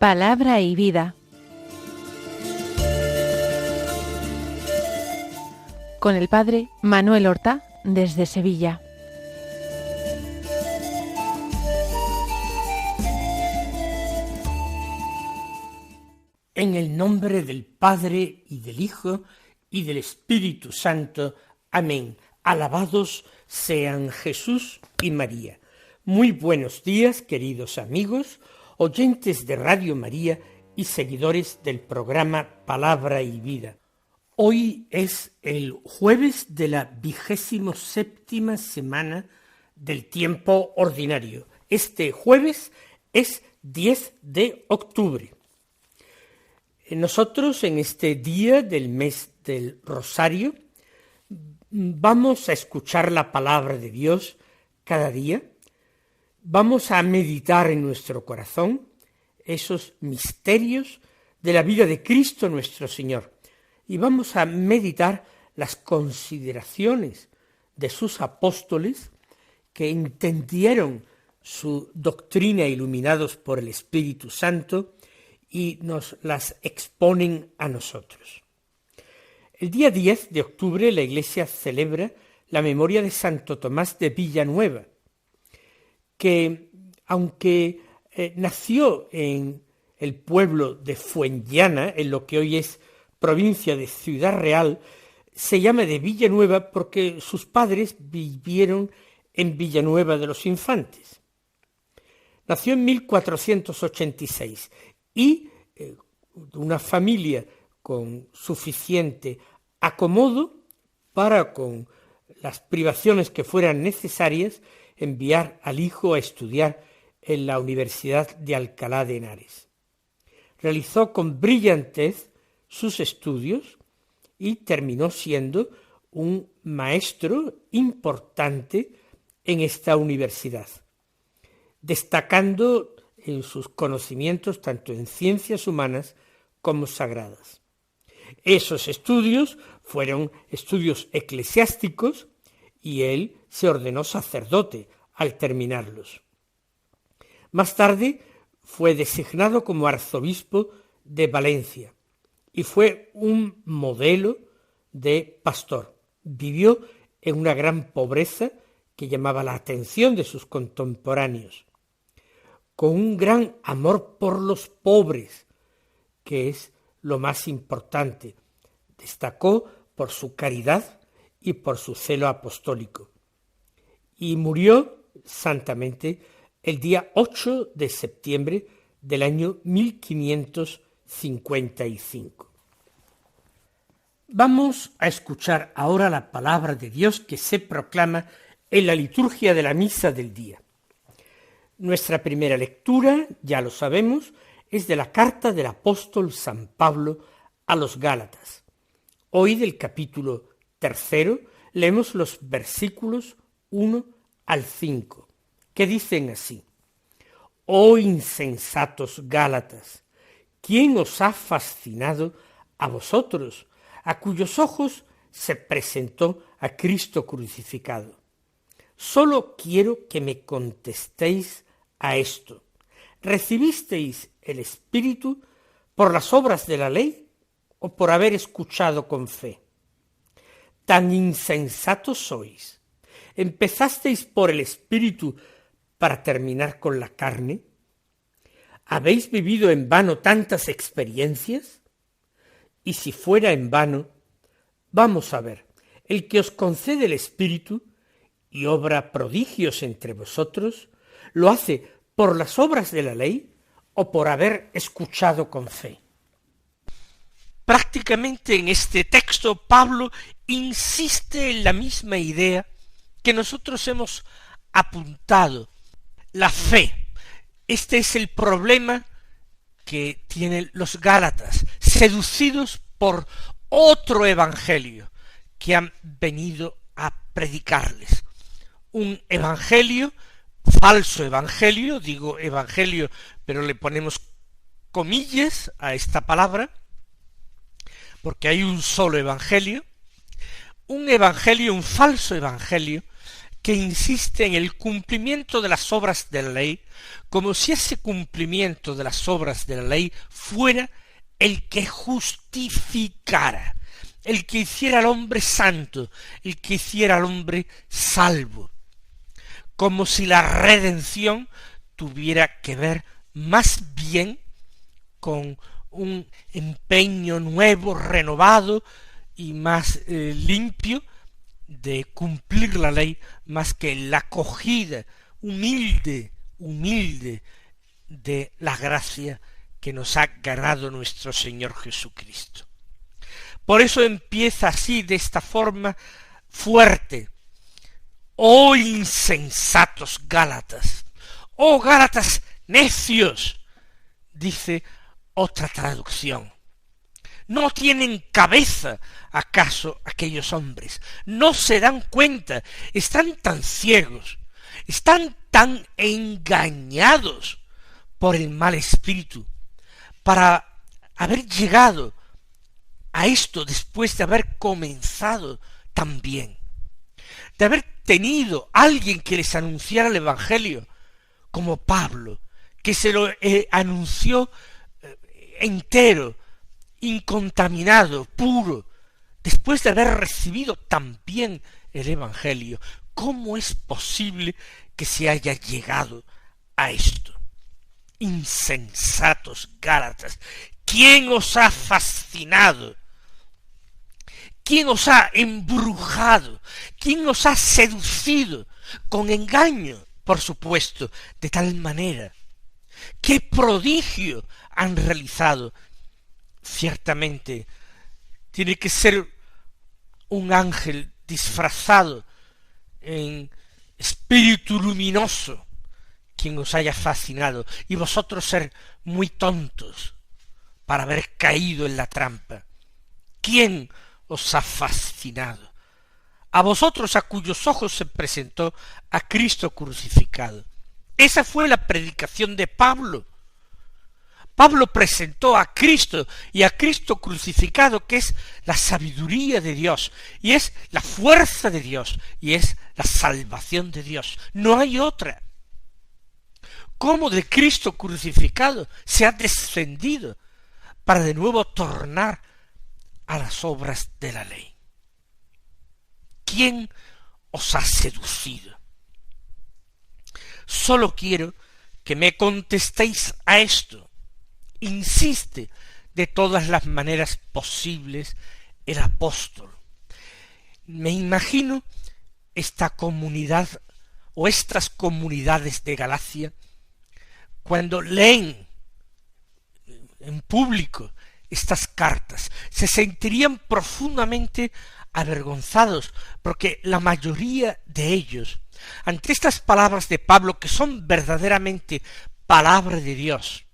Palabra y vida. Con el padre Manuel Horta desde Sevilla. En el nombre del Padre y del Hijo y del Espíritu Santo. Amén. Alabados sean Jesús y María. Muy buenos días, queridos amigos, oyentes de Radio María y seguidores del programa Palabra y Vida. Hoy es el jueves de la 27ª semana del tiempo ordinario. Este jueves es 10 de octubre. Nosotros en este día del mes del Rosario vamos a escuchar la palabra de Dios cada día, vamos a meditar en nuestro corazón esos misterios de la vida de Cristo nuestro Señor y vamos a meditar las consideraciones de sus apóstoles que entendieron su doctrina iluminados por el Espíritu Santo y nos las exponen a nosotros. El día 10 de octubre la Iglesia celebra la memoria de Santo Tomás de Villanueva, que aunque nació en el pueblo de Fuenllana, en lo que hoy es provincia de Ciudad Real, se llama de Villanueva porque sus padres vivieron en Villanueva de los Infantes. Nació en 1486 y una familia con suficiente acomodo para, con las privaciones que fueran necesarias, enviar al hijo a estudiar en la Universidad de Alcalá de Henares. Realizó con brillantez sus estudios y terminó siendo un maestro importante en esta universidad, destacando en sus conocimientos tanto en ciencias humanas como sagradas. Esos estudios fueron estudios eclesiásticos y él se ordenó sacerdote al terminarlos. Más tarde fue designado como arzobispo de Valencia y fue un modelo de pastor. Vivió en una gran pobreza que llamaba la atención de sus contemporáneos, con un gran amor por los pobres, que es lo más importante. Destacó por su caridad y por su celo apostólico. Y murió santamente el día 8 de septiembre del año 1555. Vamos a escuchar ahora la palabra de Dios que se proclama en la liturgia de la misa del día. Nuestra primera lectura, ya lo sabemos, es de la carta del apóstol San Pablo a los Gálatas. Hoy del capítulo 3 leemos los versículos 1 al 5, que dicen así: «Oh insensatos Gálatas, ¿quién os ha fascinado a vosotros, a cuyos ojos se presentó a Cristo crucificado? Solo quiero que me contestéis a esto. ¿Recibisteis el Espíritu por las obras de la ley o por haber escuchado con fe? Tan insensatos sois. ¿Empezasteis por el Espíritu para terminar con la carne? ¿Habéis vivido en vano tantas experiencias? Y si fuera en vano, vamos a ver, el que os concede el Espíritu y obra prodigios entre vosotros, ¿lo hace por las obras de la ley o por haber escuchado con fe? Prácticamente en este texto Pablo insiste en la misma idea que nosotros hemos apuntado, la fe. Este es el problema que tienen los Gálatas, seducidos por otro evangelio que han venido a predicarles. Un evangelio, falso evangelio, digo evangelio, pero le ponemos comillas a esta palabra, porque hay un solo evangelio, un falso evangelio, que insiste en el cumplimiento de las obras de la ley, como si ese cumplimiento de las obras de la ley fuera el que justificara, el que hiciera al hombre santo, el que hiciera al hombre salvo, como si la redención tuviera que ver más bien con un empeño nuevo, renovado y más limpio de cumplir la ley, más que la acogida humilde de la gracia que nos ha ganado nuestro Señor Jesucristo. Por eso empieza así, de esta forma fuerte: ¡oh insensatos Gálatas! ¡Oh Gálatas necios!, dice otra traducción. ¿No tienen cabeza acaso aquellos hombres? ¿No se dan cuenta? Están tan ciegos, están tan engañados por el mal espíritu, para haber llegado a esto después de haber comenzado tan bien, de haber tenido alguien que les anunciara el Evangelio, como Pablo, que se lo anunció entero, incontaminado, puro, después de haber recibido tan bien el Evangelio. ¿Cómo es posible que se haya llegado a esto? Insensatos Gálatas, ¿quién os ha fascinado? ¿Quién os ha embrujado? ¿Quién os ha seducido? Con engaño, por supuesto, de tal manera. ¿Qué prodigio han realizado? Ciertamente tiene que ser un ángel disfrazado en espíritu luminoso quien os haya fascinado, y vosotros ser muy tontos para haber caído en la trampa. ¿Quién os ha fascinado? A vosotros, a cuyos ojos se presentó a Cristo crucificado. Esa fue la predicación de Pablo. Pablo presentó a Cristo y a Cristo crucificado, que es la sabiduría de Dios, y es la fuerza de Dios, y es la salvación de Dios. No hay otra. ¿Cómo de Cristo crucificado se ha descendido para de nuevo tornar a las obras de la ley? ¿Quién os ha seducido? Solo quiero que me contestéis a esto. Insiste de todas las maneras posibles el apóstol. Me imagino esta comunidad o estas comunidades de Galacia cuando leen en público estas cartas, se sentirían profundamente avergonzados, porque la mayoría de ellos, ante estas palabras de Pablo, que son verdaderamente palabra de Dios,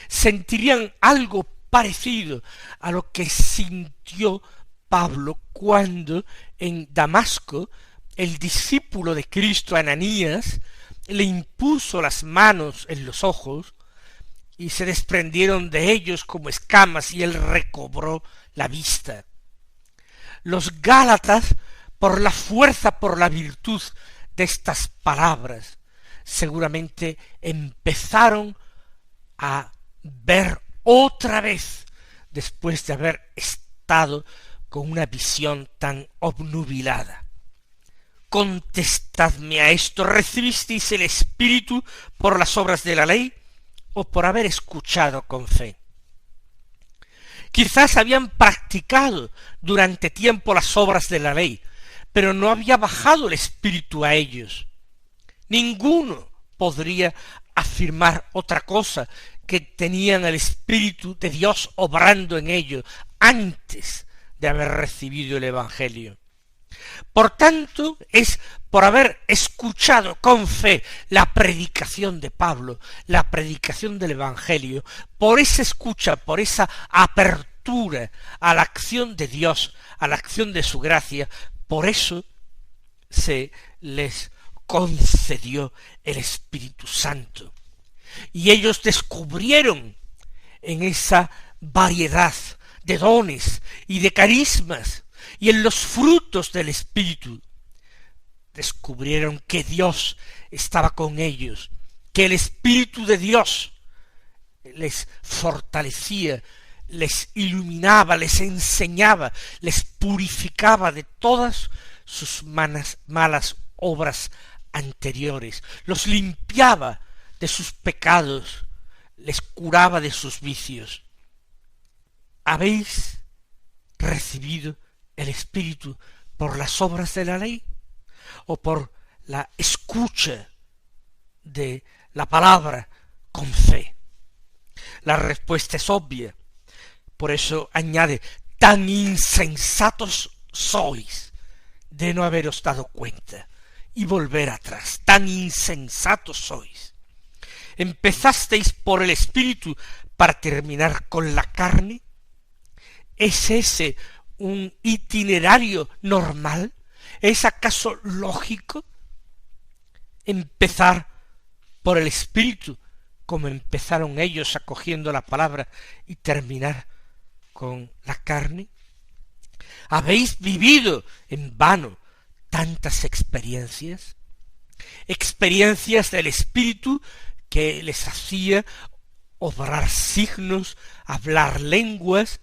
sentirían algo parecido a lo que sintió Pablo cuando en Damasco el discípulo de Cristo, Ananías, le impuso las manos en los ojos y se desprendieron de ellos como escamas y él recobró la vista. Los Gálatas, por la fuerza, por la virtud de estas palabras, seguramente empezaron a ver otra vez, después de haber estado con una visión tan obnubilada. Contestadme a esto: ¿recibisteis el Espíritu por las obras de la ley o por haber escuchado con fe? Quizás habían practicado durante tiempo las obras de la ley, pero no había bajado el Espíritu a ellos. Ninguno podría afirmar otra cosa, que tenían el Espíritu de Dios obrando en ellos antes de haber recibido el Evangelio. Por tanto, es por haber escuchado con fe la predicación de Pablo, la predicación del Evangelio, por esa escucha, por esa apertura a la acción de Dios, a la acción de su gracia, por eso se les concedió el Espíritu Santo. Y ellos descubrieron en esa variedad de dones y de carismas y en los frutos del Espíritu descubrieron que Dios estaba con ellos, que el Espíritu de Dios les fortalecía, les iluminaba, les enseñaba, les purificaba de todas sus malas obras anteriores, los limpiaba de sus pecados, les curaba de sus vicios. ¿Habéis recibido el Espíritu por las obras de la ley o por la escucha de la palabra con fe? La respuesta es obvia. Por eso añade, tan insensatos sois de no haberos dado cuenta y volver atrás. Tan insensatos sois. ¿Empezasteis por el Espíritu para terminar con la carne? ¿Es ese un itinerario normal? ¿Es acaso lógico empezar por el Espíritu, como empezaron ellos acogiendo la palabra, y terminar con la carne? ¿Habéis vivido en vano tantas experiencias? Experiencias del Espíritu que les hacía obrar signos, hablar lenguas,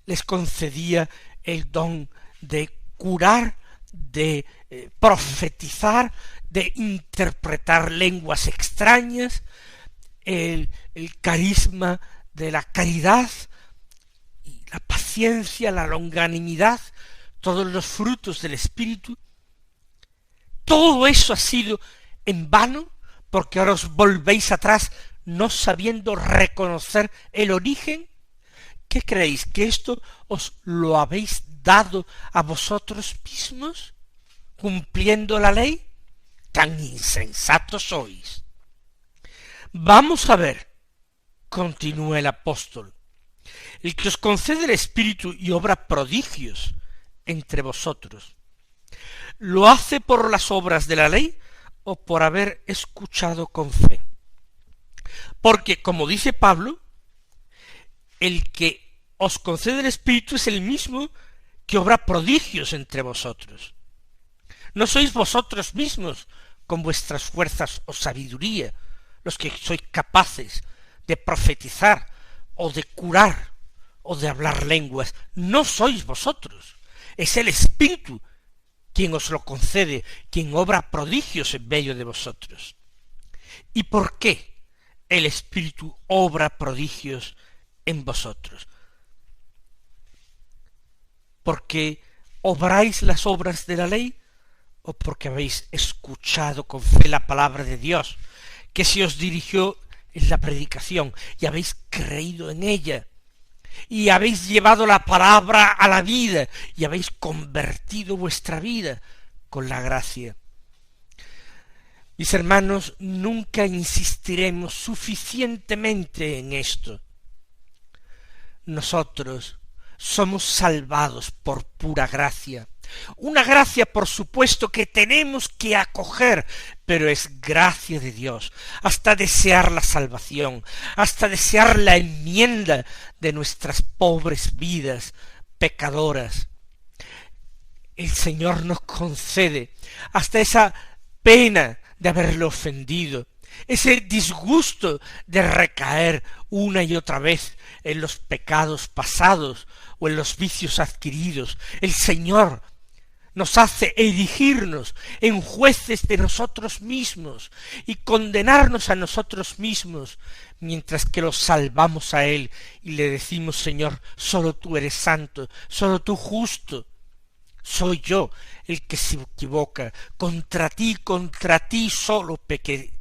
les concedía el don de curar, de profetizar, de interpretar lenguas extrañas, el carisma de la caridad, y la paciencia, la longanimidad, todos los frutos del Espíritu. Todo eso ha sido en vano, porque ahora os volvéis atrás no sabiendo reconocer el origen. ¿Qué creéis? ¿Que esto os lo habéis dado a vosotros mismos, cumpliendo la ley? Tan insensatos sois. Vamos a ver, continúa el apóstol, el que os concede el Espíritu y obra prodigios entre vosotros, ¿lo hace por las obras de la ley o por haber escuchado con fe? Porque, como dice Pablo, el que os concede el Espíritu es el mismo que obra prodigios entre vosotros. No sois vosotros mismos, con vuestras fuerzas o sabiduría, los que sois capaces de profetizar, o de curar, o de hablar lenguas. No sois vosotros, es el Espíritu quien os lo concede, quien obra prodigios en medio de vosotros. ¿Y por qué el Espíritu obra prodigios en vosotros? ¿Porque obráis las obras de la ley o porque habéis escuchado con fe la palabra de Dios, que se os dirigió en la predicación, y habéis creído en ella, y habéis llevado la palabra a la vida, y habéis convertido vuestra vida con la gracia? Mis hermanos, nunca insistiremos suficientemente en esto. Nosotros somos salvados por pura gracia. Una gracia, por supuesto, que tenemos que acoger, pero es gracia de Dios, hasta desear la salvación, hasta desear la enmienda de nuestras pobres vidas pecadoras. El Señor nos concede hasta esa pena de haberle ofendido, ese disgusto de recaer una y otra vez en los pecados pasados o en los vicios adquiridos. El Señor nos hace erigirnos en jueces de nosotros mismos y condenarnos a nosotros mismos, mientras que los salvamos a Él y le decimos: Señor, solo tú eres santo, solo tú justo. Soy yo el que se equivoca, contra ti solo pequé.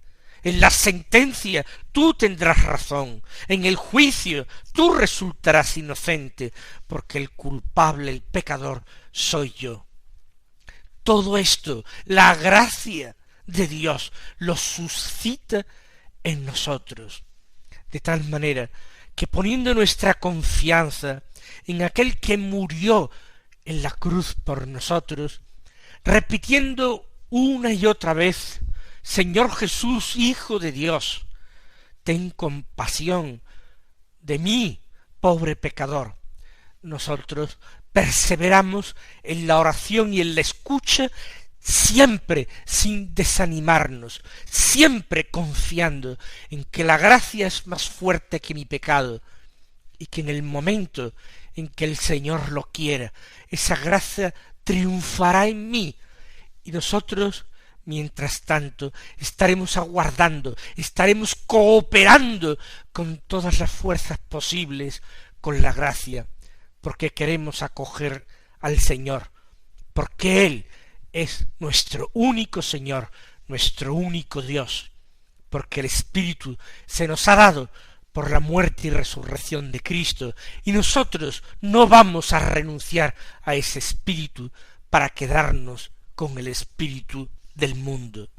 En la sentencia tú tendrás razón, en el juicio tú resultarás inocente, porque el culpable, el pecador, soy yo. Todo esto, la gracia de Dios lo suscita en nosotros, de tal manera que, poniendo nuestra confianza en aquel que murió en la cruz por nosotros, repitiendo una y otra vez: Señor Jesús, Hijo de Dios, ten compasión de mí, pobre pecador, nosotros perseveramos en la oración y en la escucha siempre sin desanimarnos, siempre confiando en que la gracia es más fuerte que mi pecado, y que en el momento en que el Señor lo quiera, esa gracia triunfará en mí, y nosotros, mientras tanto, estaremos aguardando, estaremos cooperando con todas las fuerzas posibles con la gracia, porque queremos acoger al Señor, porque Él es nuestro único Señor, nuestro único Dios, porque el Espíritu se nos ha dado por la muerte y resurrección de Cristo, y nosotros no vamos a renunciar a ese Espíritu para quedarnos con el espíritu del mundo.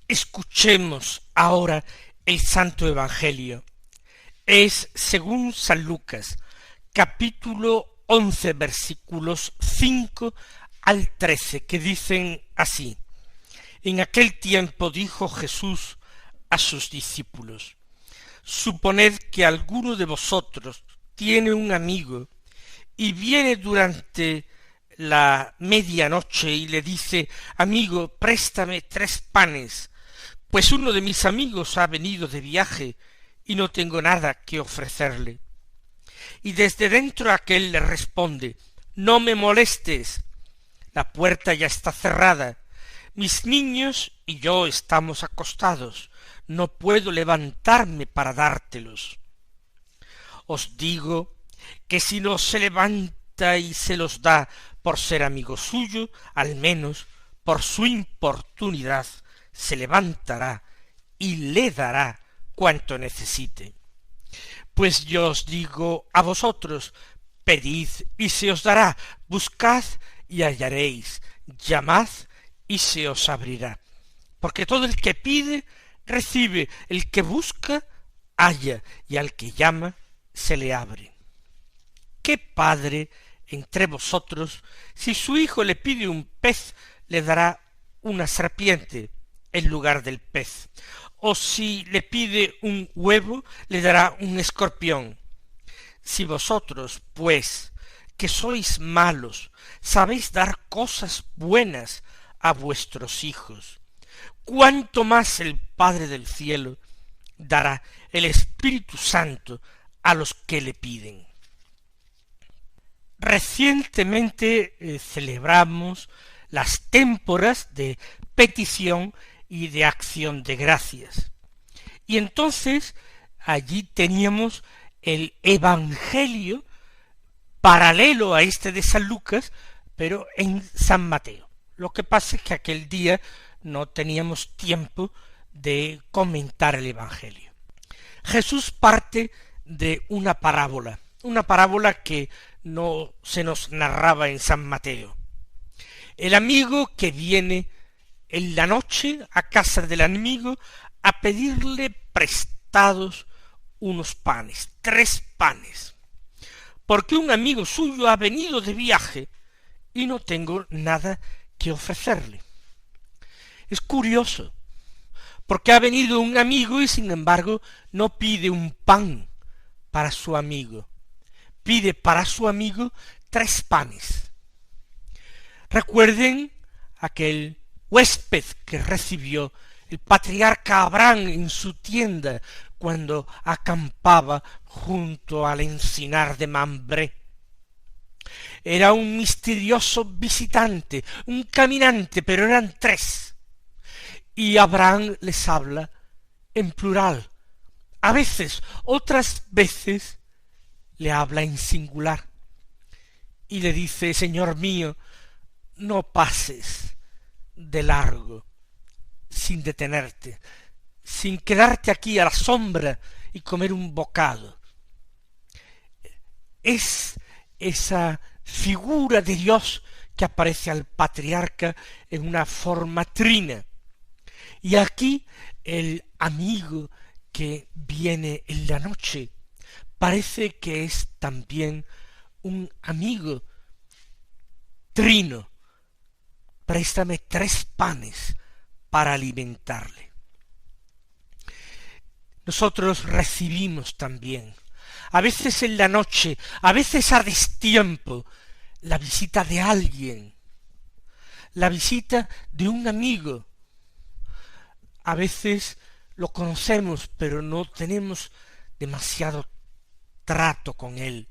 Escuchemos ahora el Santo Evangelio. Es según San Lucas, capítulo 11, versículos 5 al 13, que dicen así: En aquel tiempo dijo Jesús a sus discípulos: Suponed que alguno de vosotros tiene un amigo y viene durante la medianoche y le dice: Amigo, préstame 3 panes, pues uno de mis amigos ha venido de viaje y no tengo nada que ofrecerle. Y desde dentro aquel le responde: No me molestes, la puerta ya está cerrada, mis niños y yo estamos acostados, no puedo levantarme para dártelos. Os digo que si no se levanta y se los da por ser amigo suyo, al menos por su importunidad se levantará y le dará cuanto necesite. Pues yo os digo a vosotros: pedid y se os dará, buscad y hallaréis, llamad y se os abrirá. Porque todo el que pide, recibe; el que busca, halla; y al que llama, se le abre. ¿Qué padre entre vosotros, si su hijo le pide un pez, le dará una serpiente en lugar del pez? O si le pide un huevo, le dará un escorpión. Si vosotros, pues, que sois malos, sabéis dar cosas buenas a vuestros hijos, cuánto más el Padre del cielo dará el Espíritu Santo a los que le piden. Recientemente celebramos las témporas de petición y de acción de gracias. Y entonces allí teníamos el Evangelio paralelo a este de San Lucas, pero en San Mateo. Lo que pasa es que aquel día no teníamos tiempo de comentar el Evangelio. Jesús parte de una parábola que no se nos narraba en San Mateo. El amigo que viene en la noche a casa del enemigo a pedirle prestados unos panes, 3 panes, porque un amigo suyo ha venido de viaje y no tengo nada que ofrecerle. Es curioso, porque ha venido un amigo y sin embargo no pide un pan para su amigo, pide para su amigo 3 panes. Recuerden aquel huésped que recibió el patriarca Abraham en su tienda cuando acampaba junto al encinar de Mambré. Era un misterioso visitante, un caminante, pero eran 3. Y Abraham les habla en plural. A veces, otras veces, le habla en singular. Y le dice, Señor mío, no pases de largo, sin detenerte, sin quedarte aquí a la sombra y comer un bocado. Es esa figura de Dios que aparece al patriarca en una forma trina. Y aquí el amigo que viene en la noche parece que es también un amigo trino. Préstame 3 panes para alimentarle. Nosotros recibimos también, a veces en la noche, a veces a destiempo, la visita de alguien, la visita de un amigo. A veces lo conocemos, pero no tenemos demasiado trato con él.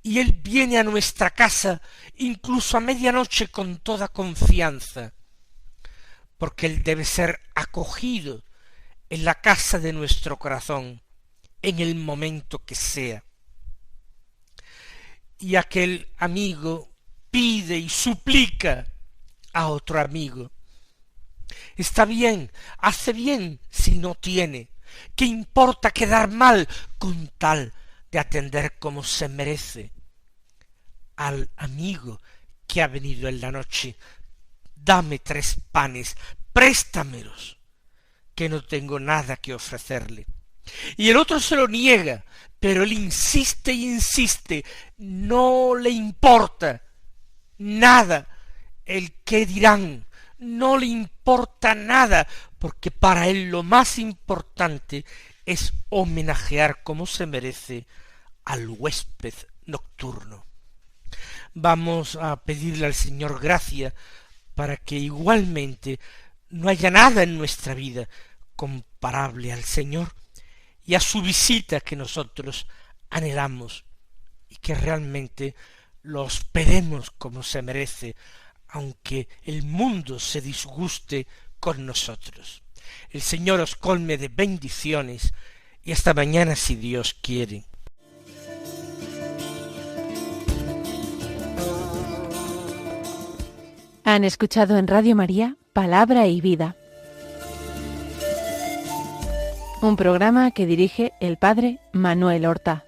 Y él viene a nuestra casa, incluso a medianoche, con toda confianza, porque él debe ser acogido en la casa de nuestro corazón, en el momento que sea. Y aquel amigo pide y suplica a otro amigo. Está bien, hace bien si no tiene. ¿Qué importa quedar mal con tal de atender como se merece al amigo que ha venido en la noche? Dame 3 panes, préstamelos, que no tengo nada que ofrecerle. Y el otro se lo niega, pero él insiste y insiste, no le importa nada el qué dirán, no le importa nada, porque para él lo más importante es homenajear como se merece al huésped nocturno. Vamos a pedirle al Señor gracia para que igualmente no haya nada en nuestra vida comparable al Señor y a su visita que nosotros anhelamos, y que realmente lo hospedemos como se merece, aunque el mundo se disguste con nosotros. El Señor os colme de bendiciones, y hasta mañana si Dios quiere. Han escuchado en Radio María Palabra y Vida, un programa que dirige el Padre Manuel Horta.